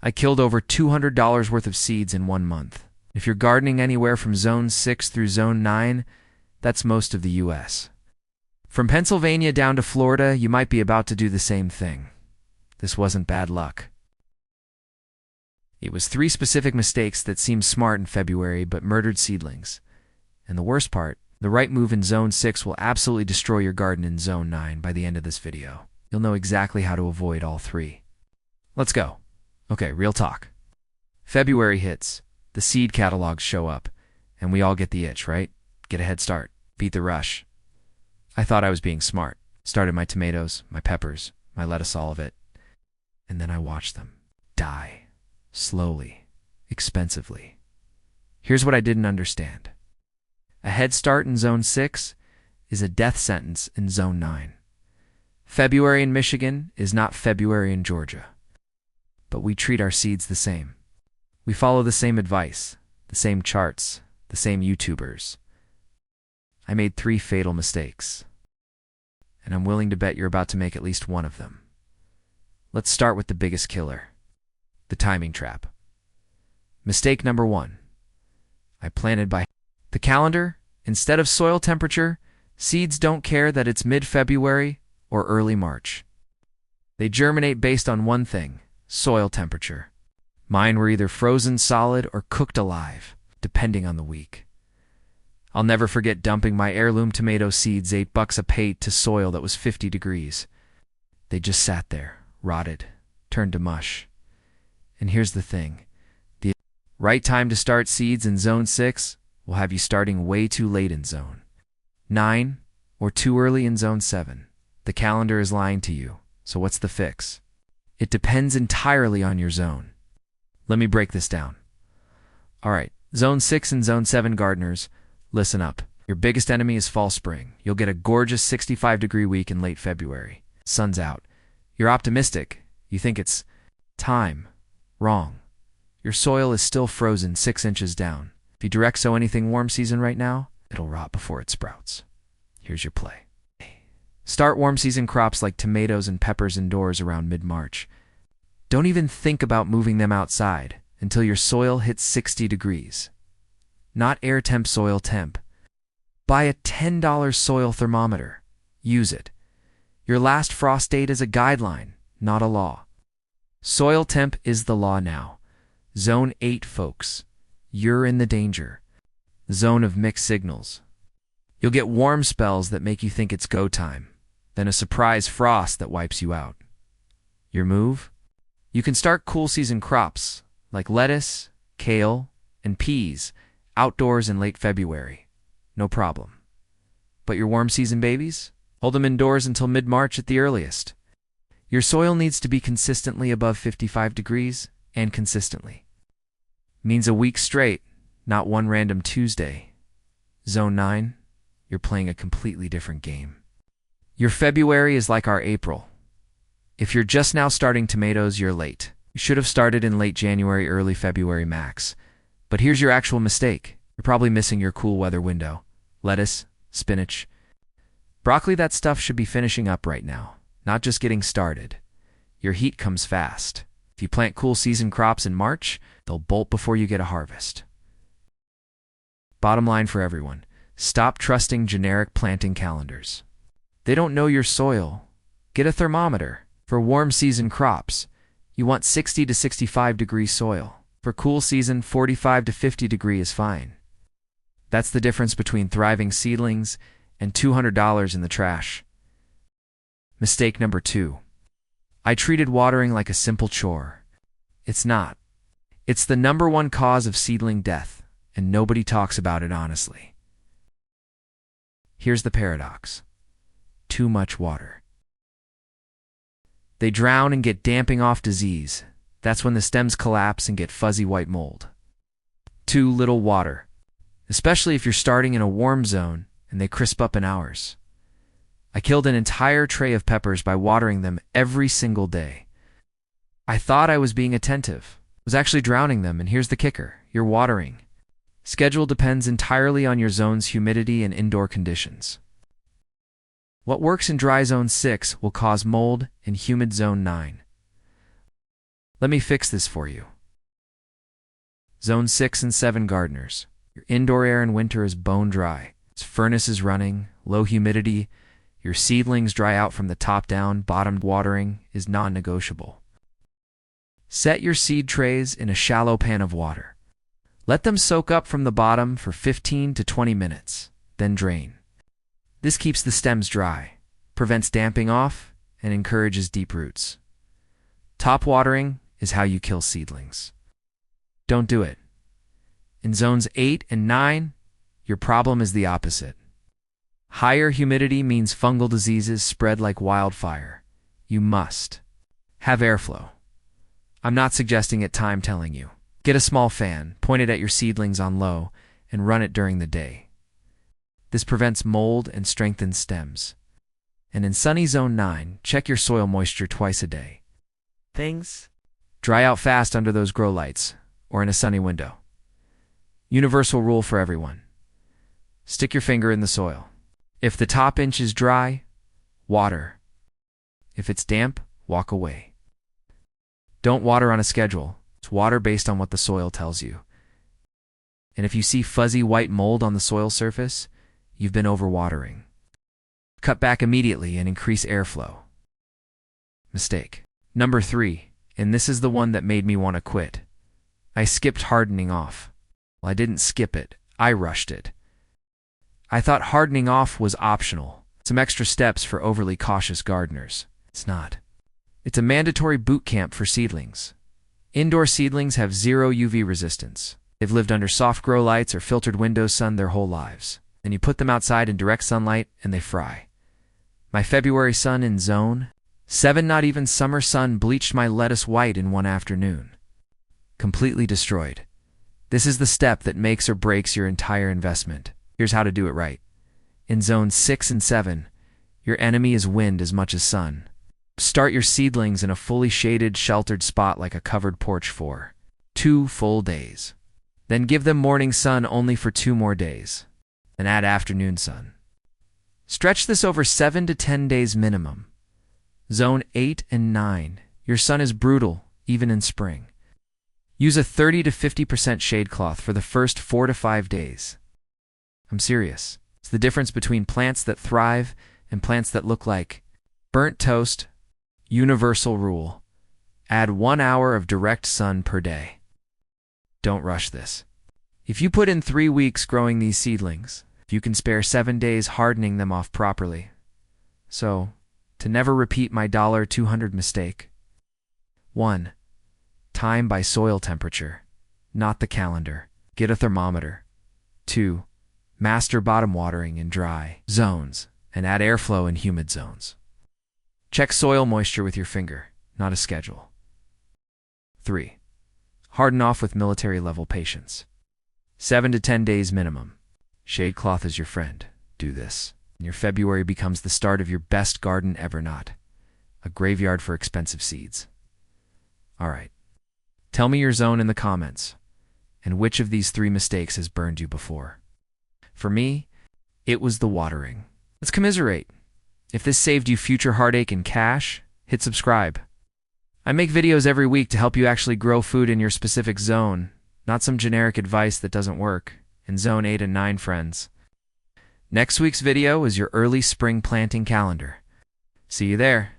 I killed over $200 worth of seeds in 1 month. If you're gardening anywhere from Zone 6 through Zone 9, that's most of the US. From Pennsylvania down to Florida, you might be about to do the same thing. This wasn't bad luck. It was 3 specific mistakes that seemed smart in February but murdered seedlings. And the worst part, the right move in Zone 6 will absolutely destroy your garden in Zone 9 by the end of this video. You'll know exactly how to avoid all 3. Let's go. Okay, real talk. February hits, the seed catalogs show up, and we all get the itch, right? Get a head start, beat the rush. I thought I was being smart. Started my tomatoes, my peppers, my lettuce, all of it. And then I watched them die. Slowly, expensively. Here's what I didn't understand. A head start in Zone 6 is a death sentence in Zone 9. February in Michigan is not February in Georgia. But we treat our seeds the same. We follow the same advice, the same charts, the same YouTubers. I made 3 fatal mistakes. And I'm willing to bet you're about to make at least one of them. Let's start with the biggest killer. The timing trap. Mistake number 1. I planted by the calendar. Instead of soil temperature, seeds don't care that it's mid-February or early March. They germinate based on one thing, soil temperature. Mine were either frozen solid or cooked alive, depending on the week. I'll never forget dumping my heirloom tomato seeds $8 a pate to soil that was 50 degrees. They just sat there, rotted, turned to mush. And here's the thing. The right time to start seeds in Zone 6 will have you starting way too late in Zone 9 or too early in Zone 7. The calendar is lying to you, so what's the fix? It depends entirely on your zone. Let me break this down. Alright, Zone 6 and Zone 7 gardeners, listen up. Your biggest enemy is fall spring. You'll get a gorgeous 65-degree week in late February. Sun's out. You're optimistic. You think it's time. Wrong. Your soil is still frozen 6 inches down. If you direct sow anything warm season right now, it'll rot before it sprouts. Here's your play. Start warm season crops like tomatoes and peppers indoors around mid-March. Don't even think about moving them outside until your soil hits 60 degrees. Not air temp, soil temp. Buy a $10 soil thermometer. Use it. Your last frost date is a guideline, not a law. Soil temp is the law now. Zone 8, folks. You're in the danger zone of mixed signals. You'll get warm spells that make you think it's go time, then a surprise frost that wipes you out. Your move? You can start cool season crops like lettuce, kale, and peas outdoors in late February. No problem. But your warm season babies? Hold them indoors until mid-March at the earliest. Your soil needs to be consistently above 55 degrees, and consistently. Means a week straight, not one random Tuesday. Zone 9, you're playing a completely different game. Your February is like our April. If you're just now starting tomatoes, you're late. You should have started in late January, early February max. But here's your actual mistake. You're probably missing your cool weather window. Lettuce, spinach, broccoli, that stuff should be finishing up right now, not just getting started. Your heat comes fast. If you plant cool season crops in March, they'll bolt before you get a harvest. Bottom line for everyone, stop trusting generic planting calendars. They don't know your soil. Get a thermometer. For warm season crops, you want 60 to 65 degree soil. For cool season, 45 to 50 degree is fine. That's the difference between thriving seedlings and $200 in the trash. Mistake number 2. I treated watering like a simple chore. It's not. It's the #1 cause of seedling death, and nobody talks about it honestly. Here's the paradox. Too much water. They drown and get damping off disease. That's when the stems collapse and get fuzzy white mold. Too little water, especially if you're starting in a warm zone and they crisp up in hours. I killed an entire tray of peppers by watering them every single day. I thought I was being attentive, was actually drowning them, and here's the kicker. You're watering. Schedule depends entirely on your zone's humidity and indoor conditions. What works in dry zone 6 will cause mold in humid zone 9. Let me fix this for you. Zone 6 and 7 gardeners. Your indoor air in winter is bone dry. Its furnace is running, low humidity. Your seedlings dry out from the top down. Bottom watering is non-negotiable. Set your seed trays in a shallow pan of water. Let them soak up from the bottom for 15 to 20 minutes, then drain. This keeps the stems dry, prevents damping off, and encourages deep roots. Top watering is how you kill seedlings. Don't do it. In zones 8 and 9, your problem is the opposite. Higher humidity means fungal diseases spread like wildfire. You must have airflow. I'm not suggesting it, I'm telling you. Get a small fan, point it at your seedlings on low, and run it during the day. This prevents mold and strengthens stems. And in sunny zone 9, check your soil moisture twice a day. Things dry out fast under those grow lights or in a sunny window. Universal rule for everyone. Stick your finger in the soil. If the top inch is dry, water. If it's damp, walk away. Don't water on a schedule. It's water based on what the soil tells you. And if you see fuzzy white mold on the soil surface, you've been overwatering. Cut back immediately and increase airflow. Mistake. Number 3, and this is the one that made me want to quit. I skipped hardening off. Well, I didn't skip it. I rushed it. I thought hardening off was optional, some extra steps for overly cautious gardeners. It's not. It's a mandatory boot camp for seedlings. Indoor seedlings have zero UV resistance. They've lived under soft grow lights or filtered window sun their whole lives. Then you put them outside in direct sunlight and they fry. My February sun in zone 7, not even summer sun, bleached my lettuce white in one afternoon. Completely destroyed. This is the step that makes or breaks your entire investment. Here's how to do it right. In zones 6 and 7, your enemy is wind as much as sun. Start your seedlings in a fully shaded, sheltered spot like a covered porch for 2 full days. Then give them morning sun only for 2 more days. Then add afternoon sun. Stretch this over 7 to 10 days minimum. Zone 8 and 9, your sun is brutal, even in spring. Use a 30 to 50% shade cloth for the first 4 to 5 days. I'm serious. It's the difference between plants that thrive and plants that look like burnt toast. Universal rule. Add 1 hour of direct sun per day. Don't rush this. If you put in 3 weeks growing these seedlings, you can spare 7 days hardening them off properly. So, to never repeat my $200 mistake. 1. Time by soil temperature, not the calendar. Get a thermometer. 2. Master bottom watering in dry zones and add airflow in humid zones. Check soil moisture with your finger, not a schedule. 3. Harden off with military-level patience. 7 to 10 days minimum. Shade cloth is your friend. Do this, and your February becomes the start of your best garden ever, not a graveyard for expensive seeds. All right. Tell me your zone in the comments, and which of these 3 mistakes has burned you before. For me, it was the watering. Let's commiserate. If this saved you future heartache and cash, hit subscribe. I make videos every week to help you actually grow food in your specific zone, not some generic advice that doesn't work. In zone 8 and 9, friends. Next week's video is your early spring planting calendar. See you there.